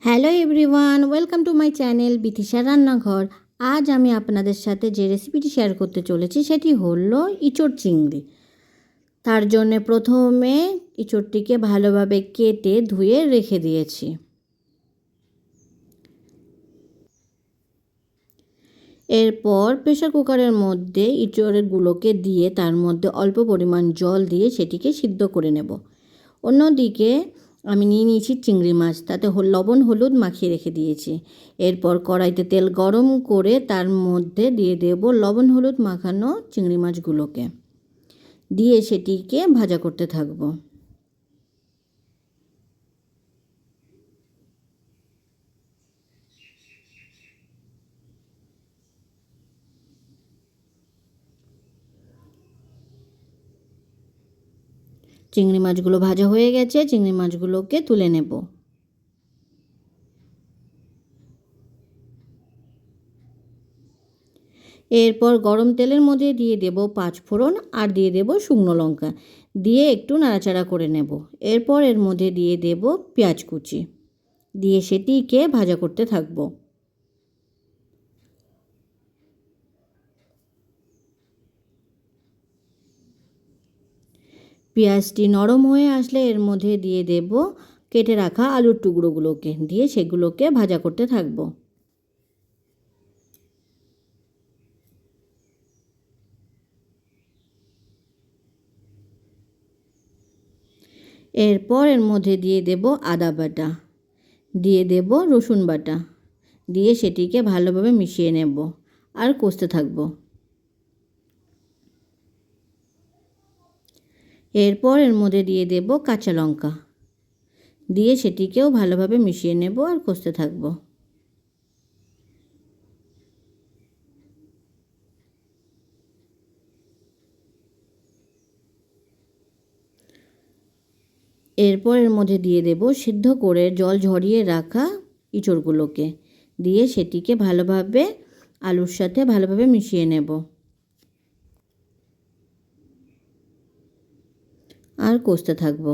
Hello everyone, welcome to my channel Bithisha রান্নাঘর। আজ আমি আপনাদের সাথে যে রেসিপিটি শেয়ার করতে চলেছি সেটি হলো ইঁচড় চিংড়ি। তার জন্য প্রথমে ইঁচড়টিকে ভালোভাবে কেটে ধুয়ে রেখে দিয়েছি। এরপর প্রেসার কুকারের মধ্যে ইঁচড়গুলোকে দিয়ে তার মধ্যে অল্প পরিমাণ জল দিয়ে সেটিকে সিদ্ধ করে নেব। অন্যদিকে আমি নিয়ে নিয়েছি চিংড়ি মাছ, তাতে লবণ হলুদ মাখিয়ে রেখে দিয়েছি। এরপর কড়াইতে তেল গরম করে তার মধ্যে দিয়ে দেব লবণ হলুদ মাখানো চিংড়ি মাছগুলোকে, দিয়ে সেটিকে ভাজা করতে থাকবো। চিংড়ি মাছগুলো ভাজা হয়ে গেছে, চিংড়ি মাছগুলোকে তুলে নেব। এরপর গরম তেলের মধ্যে দিয়ে দেব 5 ফোড়ন আর দিয়ে দেব শুকনো লঙ্কা, দিয়ে একটু নাড়াচাড়া করে নেব। এরপর এর মধ্যে দিয়ে দেব পেঁয়াজ কুচি, দিয়ে সেটিকে ভাজা করতে থাকব। পেঁয়াজটি নরম হয়ে আসলে এর মধ্যে দিয়ে দেব কেটে রাখা আলুর টুকরোগুলোকে, দিয়ে সেগুলোকে ভাজা করতে থাকব। এরপর এর মধ্যে দিয়ে দেব আদা বাটা, দিয়ে দেব রসুন বাটা, দিয়ে সেটিকে ভালোভাবে মিশিয়ে নেব আর কষতে থাকব। এরপর এর মধ্যে দিয়ে দেব কাঁচা লঙ্কা, দিয়ে সেটিকেও ভালোভাবে মিশিয়ে নেব আর কষতে থাকব। এরপর এর মধ্যে দিয়ে দেব সিদ্ধ করে জল ঝরিয়ে রাখা ইঁচড়গুলোকে, দিয়ে সেটিকে ভালোভাবে আলুর সাথে ভালোভাবে মিশিয়ে নেব আর কষতে থাকব।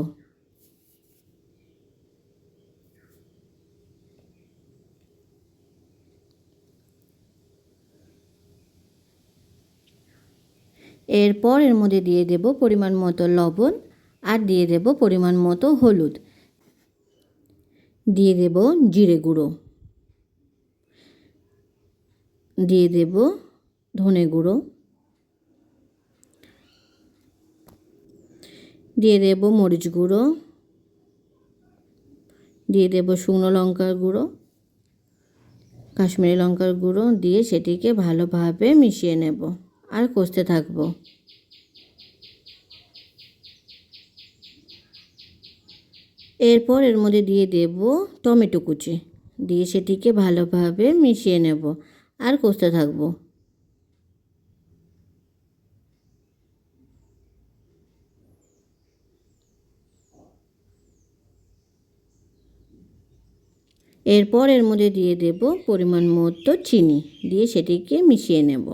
এরপর এর মধ্যে দিয়ে দেব পরিমাণ মতো লবণ আর দিয়ে দেব পরিমাণ মতো হলুদ, দিয়ে দেব জিরে গুঁড়ো, দিয়ে দেব ধনে গুঁড়ো, দিয়ে দেব মরিচ গুঁড়ো, দিয়ে দেব শুকনো লঙ্কার গুঁড়ো, কাশ্মীরি লঙ্কার গুঁড়ো, দিয়ে সেটিকে ভালোভাবে মিশিয়ে নেব আর কষতে থাকব। এরপর এর মধ্যে দিয়ে দেব টমেটো কুচি, দিয়ে সেটিকে ভালোভাবে মিশিয়ে নেব আর কষতে থাকব। এরপর এর মধ্যে দিয়ে দেব পরিমাণ মতো চিনি, দিয়ে সেটিকে মিশিয়ে নেব।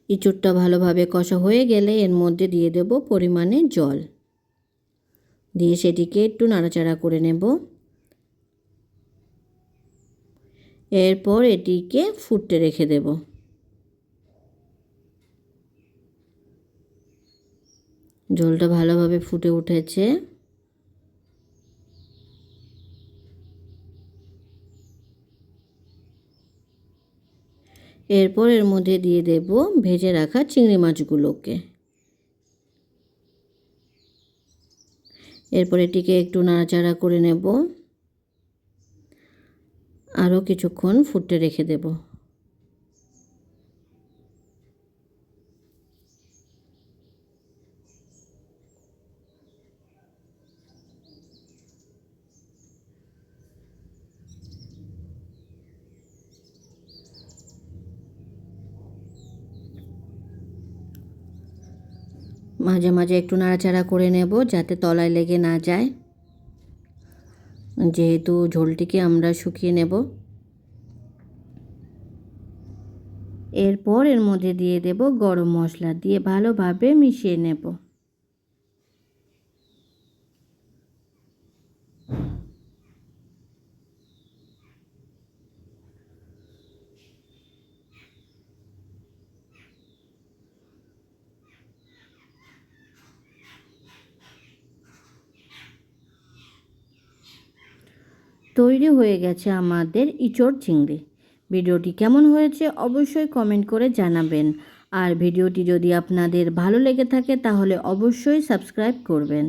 ইঁচড়টা ভালোভাবে কষা হয়ে গেলে এর মধ্যে দিয়ে দেব পরিমাণে জল, দিয়ে সেটিকে একটু নাড়াচাড়া করে নেব। এরপর এটিকে ফুটতে রেখে দেব। ঝোলটা ভালোভাবে ফুটে উঠেছে। এরপর এর মধ্যে দিয়ে দেব ভেজে রাখা চিংড়ি মাছগুলোকে। এরপর এটিকে একটু নাড়াচাড়া করে নেব, আরও কিছুক্ষণ ফুটতে রেখে দেব। মাঝে মাঝে একটু নাড়াচাড়া করে নেব যাতে তলায় লেগে না যায়, যেহেতু ঝোলটিকে আমরা শুকিয়ে নেব। এরপর এর মধ্যে দিয়ে দেব গরম মশলা, দিয়ে ভালোভাবে মিশিয়ে নেব। তৈরি হয়ে গেছে আমাদের ইঁচড় চিংড়ি। ভিডিওটি কেমন হয়েছে অবশ্যই কমেন্ট করে জানাবেন। আর ভিডিওটি যদি আপনাদের ভালো লেগে থাকে তাহলে অবশ্যই সাবস্ক্রাইব করবেন।